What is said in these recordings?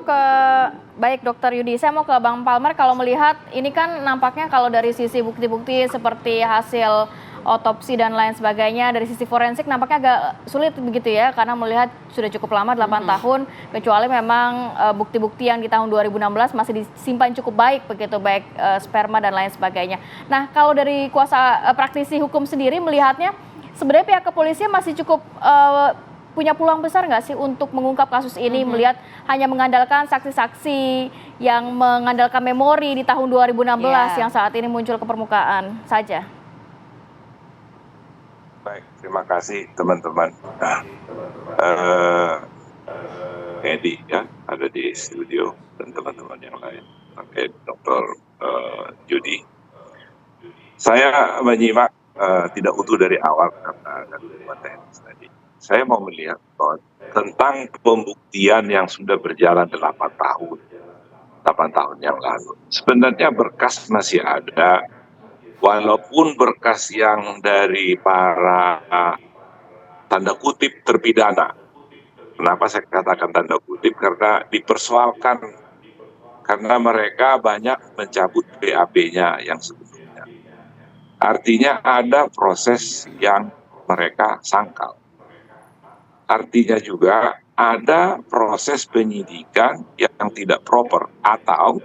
ke baik Dokter Yudi, saya mau ke Bang Palmer. Kalau melihat ini kan nampaknya kalau dari sisi bukti-bukti seperti hasil otopsi dan lain sebagainya, dari sisi forensik nampaknya agak sulit begitu ya, karena melihat sudah cukup lama 8 tahun, kecuali memang bukti-bukti yang di tahun 2016 masih disimpan cukup baik begitu, baik sperma dan lain sebagainya. Nah, kalau dari kuasa praktisi hukum sendiri melihatnya, sebenarnya pihak kepolisian masih cukup punya peluang besar nggak sih untuk mengungkap kasus ini, melihat hanya mengandalkan saksi-saksi yang mengandalkan memori di tahun 2016 yang saat ini muncul ke permukaan saja? Baik, terima kasih teman-teman. Edi ya, ada di studio dan teman-teman yang lain, terkait Dr. Yudi. Saya menyimak tidak utuh dari awal karena ada beberapa teknis tadi. Saya mau melihat tentang pembuktian yang sudah berjalan 8 tahun yang lalu. Sebenarnya berkas masih ada, walaupun berkas yang dari para tanda kutip terpidana. Kenapa saya katakan tanda kutip? Karena dipersoalkan, karena mereka banyak mencabut BAP-nya yang sebelumnya. Artinya ada proses yang mereka sangkal. Artinya juga ada proses penyidikan yang tidak proper, atau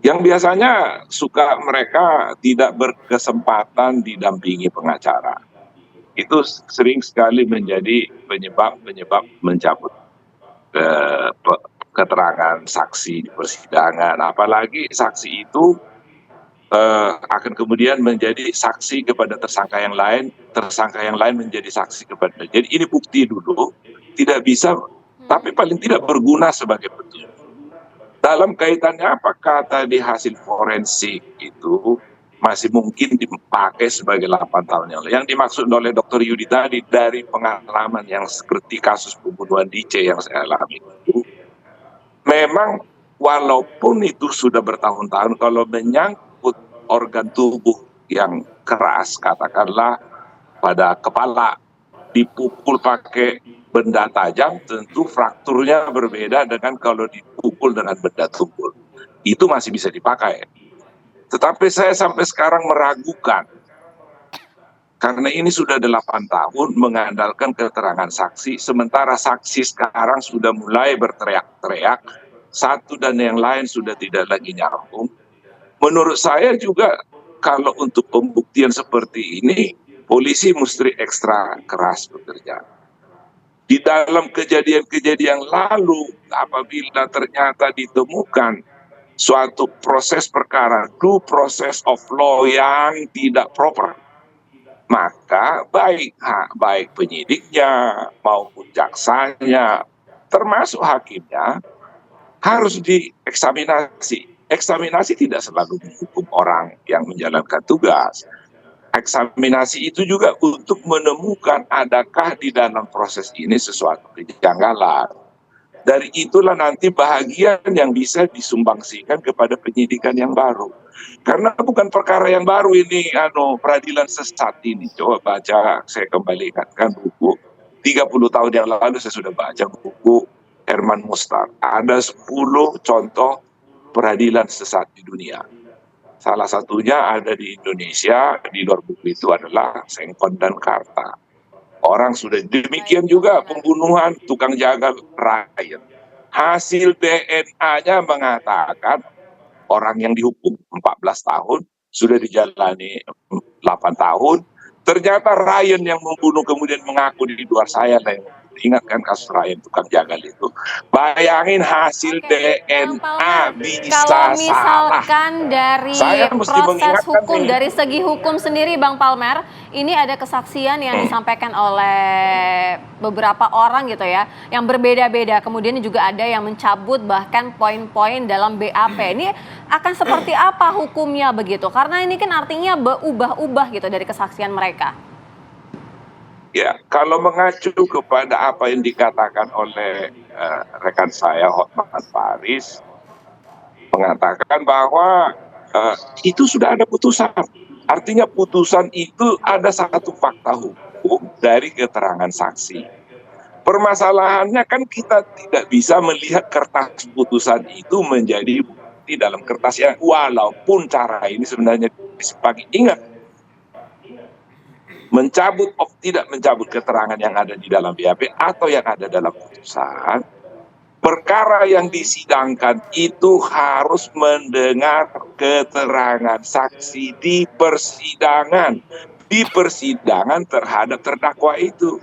yang biasanya suka mereka tidak berkesempatan didampingi pengacara. Itu sering sekali menjadi penyebab mencabut keterangan saksi di persidangan. Apalagi saksi itu akan kemudian menjadi saksi kepada tersangka yang lain menjadi saksi kepada. Jadi ini bukti dulu, tidak bisa, tapi paling tidak berguna sebagai petunjuk. Dalam kaitannya apakah tadi hasil forensik itu masih mungkin dipakai sebagai 8 tahun yang lalu. Yang dimaksud oleh Dr. Yudi tadi dari pengalaman yang seperti kasus pembunuhan DC yang saya alami itu, memang walaupun itu sudah bertahun-tahun, kalau menyangkut organ tubuh yang keras, katakanlah pada kepala, dipukul pakai benda tajam, tentu frakturnya berbeda dengan kalau dipukul dengan benda tumpul. Itu masih bisa dipakai. Tetapi saya sampai sekarang meragukan, karena ini sudah 8 tahun mengandalkan keterangan saksi, sementara saksi sekarang sudah mulai berteriak-teriak, satu dan yang lain sudah tidak lagi nyambung. Menurut saya juga kalau untuk pembuktian seperti ini, polisi mesti ekstra keras bekerja. Di dalam kejadian-kejadian lalu, apabila ternyata ditemukan suatu proses perkara, due process of law yang tidak proper, maka baik penyidiknya maupun jaksanya, termasuk hakimnya, harus dieksaminasi. Eksaminasi tidak selalu menghukum orang yang menjalankan tugas. Eksaminasi itu juga untuk menemukan adakah di dalam proses ini sesuatu kejanggalan. Dari itulah nanti bahagian yang bisa disumbangsikan kepada penyidikan yang baru. Karena bukan perkara yang baru ini, peradilan sesat ini. Coba baca, saya kembali ingatkan buku. 30 tahun yang lalu saya sudah baca buku Herman Mustar. Ada 10 contoh peradilan sesat di dunia. Salah satunya ada di Indonesia, di luar buku itu adalah Sengkon dan Karta. Orang sudah demikian juga pembunuhan tukang jagal rakyat. Hasil DNA-nya mengatakan orang yang dihukum 14 tahun, sudah dijalani 8 tahun, ternyata Ryan yang membunuh kemudian mengaku di luar saya. Ingatkan kasus Ryan tukang jagal itu. Bayangin hasil DNA bisa kalau salah. misalkan dari proses hukum, dari segi hukum sendiri Bang Palmer, ini ada kesaksian yang disampaikan oleh beberapa orang gitu ya, yang berbeda-beda. Kemudian juga ada yang mencabut bahkan poin-poin dalam BAP. Ini akan seperti apa hukumnya begitu? Karena ini kan artinya berubah-ubah gitu dari kesaksian mereka. Ya, kalau mengacu kepada apa yang dikatakan oleh rekan saya Hotman Paris, mengatakan bahwa itu sudah ada putusan. Artinya putusan itu ada satu fakta hukum dari keterangan saksi. Permasalahannya kan kita tidak bisa melihat kertas putusan itu menjadi bukti dalam kertas yang walaupun cara ini sebenarnya disepakati. Ingat, mencabut tidak mencabut keterangan yang ada di dalam BAP atau yang ada dalam putusan, perkara yang disidangkan itu harus mendengar keterangan saksi di persidangan. Di persidangan terhadap terdakwa itu.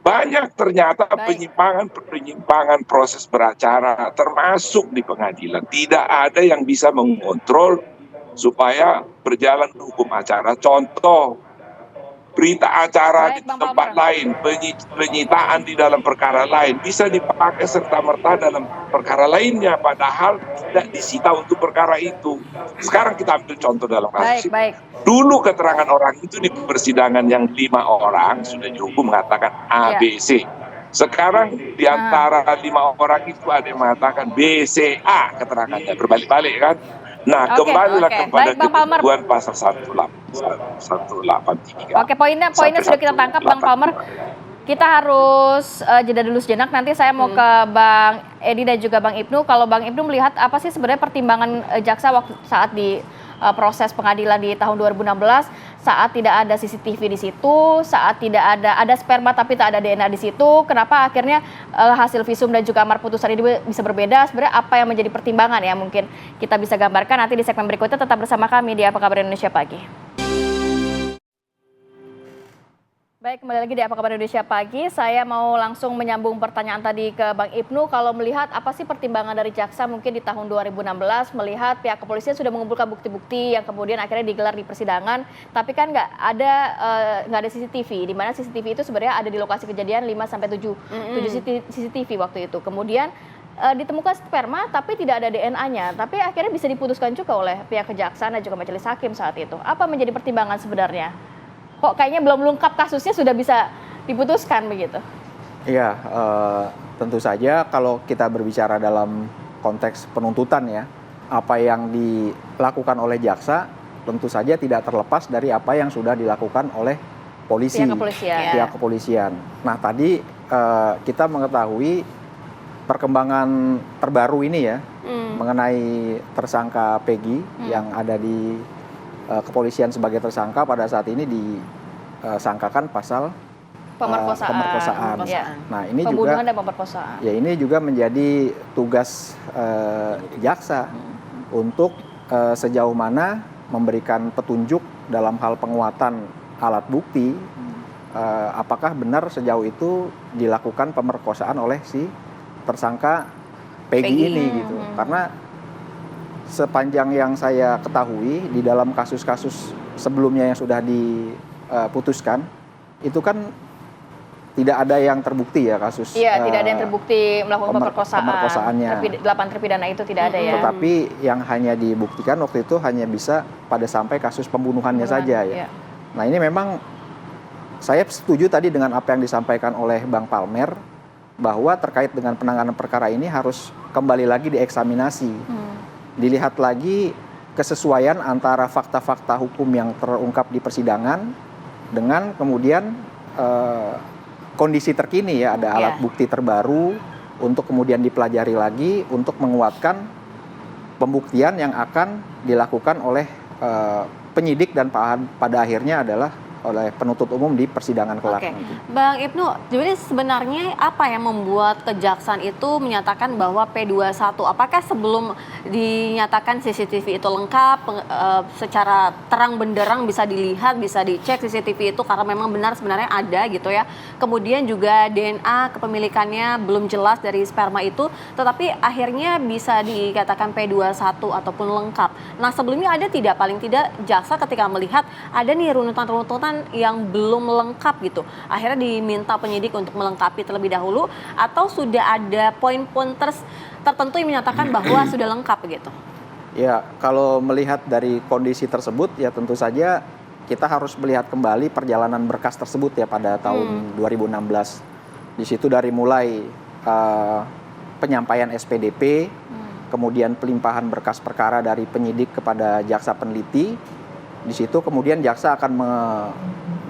Banyak ternyata penyimpangan proses beracara termasuk di pengadilan. Tidak ada yang bisa mengontrol supaya berjalan hukum acara. Contoh, berita acara di tempat lain, penyitaan di dalam perkara lain bisa dipakai serta-merta dalam perkara lainnya, padahal tidak disita untuk perkara itu. Sekarang kita ambil contoh dalam kasus ini. Dulu keterangan orang itu di persidangan yang 5 orang sudah dihukum mengatakan ABC. Sekarang di antara 5 orang itu ada yang mengatakan BCA keterangannya, berbalik-balik kan. Nah, kembalilah kepada ketentuan pasal 183. Oke, poinnya sudah kita tangkap, Bang Palmer. Kita harus jeda dulu sejenak. Nanti saya mau ke Bang Edi dan juga Bang Ibnu. Kalau Bang Ibnu melihat apa sih sebenarnya pertimbangan jaksa waktu saat di proses pengadilan di tahun 2016, saat tidak ada CCTV di situ, saat tidak ada sperma tapi tak ada DNA di situ, kenapa akhirnya hasil visum dan juga amar putusan ini bisa berbeda? Sebenarnya apa yang menjadi pertimbangan ya, mungkin kita bisa gambarkan nanti di segmen berikutnya. Tetap bersama kami di Apa Kabar Indonesia Pagi. Baik, kembali lagi di Apa Kabar Indonesia Pagi. Saya mau langsung menyambung pertanyaan tadi ke Bang Ibnu. Kalau melihat apa sih pertimbangan dari jaksa mungkin di tahun 2016, melihat pihak kepolisian sudah mengumpulkan bukti-bukti yang kemudian akhirnya digelar di persidangan, tapi kan nggak ada CCTV, di mana CCTV itu sebenarnya ada di lokasi kejadian 5-7 CCTV waktu itu. Kemudian ditemukan sperma tapi tidak ada DNA-nya, tapi akhirnya bisa diputuskan juga oleh pihak kejaksaan dan juga majelis hakim saat itu. Apa menjadi pertimbangan sebenarnya? Kok kayaknya belum lengkap kasusnya sudah bisa diputuskan begitu? Iya, tentu saja kalau kita berbicara dalam konteks penuntutan ya, apa yang dilakukan oleh jaksa tentu saja tidak terlepas dari apa yang sudah dilakukan oleh polisi, pihak kepolisian. Nah tadi kita mengetahui perkembangan terbaru ini ya, mengenai tersangka Peggy yang ada di kepolisian sebagai tersangka pada saat ini disangkakan pasal pemerkosaan. Ya. Nah, ini pembunuhan juga dan pemerkosaan. Ya, ini juga menjadi tugas jaksa untuk sejauh mana memberikan petunjuk dalam hal penguatan alat bukti, apakah benar sejauh itu dilakukan pemerkosaan oleh si tersangka Peggy ini gitu. Karena sepanjang yang saya ketahui di dalam kasus-kasus sebelumnya yang sudah diputuskan, itu kan tidak ada yang terbukti ya kasus. Iya, tidak ada yang terbukti melakukan pemerkosaannya. 8 terpidana itu tidak ada ya. Tetapi yang hanya dibuktikan waktu itu hanya bisa pada sampai kasus pembunuhannya saja ya. Nah ini memang saya setuju tadi dengan apa yang disampaikan oleh Bang Palmer, bahwa terkait dengan penanganan perkara ini harus kembali lagi dieksaminasi. Dilihat lagi kesesuaian antara fakta-fakta hukum yang terungkap di persidangan dengan kemudian kondisi terkini ya, ada alat bukti terbaru untuk kemudian dipelajari lagi untuk menguatkan pembuktian yang akan dilakukan oleh penyidik dan pada akhirnya adalah oleh penuntut umum di persidangan kelak. Bang Ibnu, jadi sebenarnya apa yang membuat kejaksaan itu menyatakan bahwa P21, apakah sebelum dinyatakan CCTV itu lengkap, secara terang benderang bisa dilihat, bisa dicek CCTV itu karena memang benar sebenarnya ada gitu ya. Kemudian juga DNA kepemilikannya belum jelas dari sperma itu, tetapi akhirnya bisa dikatakan P21 ataupun lengkap. Nah sebelumnya ada tidak, paling tidak jaksa ketika melihat ada nih runutan-runutan yang belum lengkap gitu, akhirnya diminta penyidik untuk melengkapi terlebih dahulu, atau sudah ada poin-poin tertentu yang menyatakan bahwa sudah lengkap gitu? Ya, kalau melihat dari kondisi tersebut ya tentu saja kita harus melihat kembali perjalanan berkas tersebut ya pada tahun 2016. Di situ dari mulai penyampaian SPDP, kemudian pelimpahan berkas perkara dari penyidik kepada jaksa peneliti, Di situ kemudian jaksa akan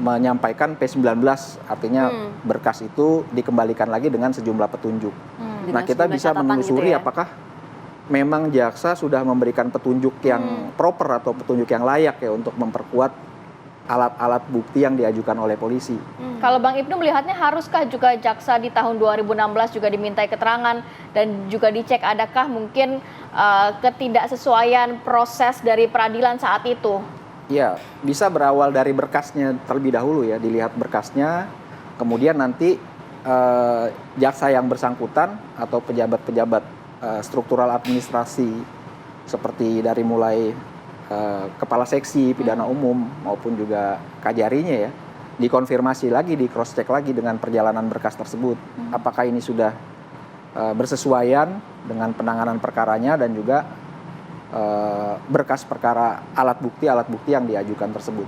menyampaikan P19, artinya berkas itu dikembalikan lagi dengan sejumlah petunjuk. Nah, kita bisa menelusuri apakah memang jaksa sudah memberikan petunjuk yang proper atau petunjuk yang layak ya untuk memperkuat alat-alat bukti yang diajukan oleh polisi. Kalau Bang Ibnu melihatnya, haruskah juga jaksa di tahun 2016 juga dimintai keterangan dan juga dicek adakah mungkin ketidaksesuaian proses dari peradilan saat itu? Ya, bisa berawal dari berkasnya terlebih dahulu ya, dilihat berkasnya, kemudian nanti jaksa yang bersangkutan atau pejabat-pejabat struktural administrasi seperti dari mulai kepala seksi pidana umum maupun juga kajarinya ya, dikonfirmasi lagi, di cross check lagi dengan perjalanan berkas tersebut, apakah ini sudah bersesuaian dengan penanganan perkaranya dan juga berkas perkara alat bukti yang diajukan tersebut.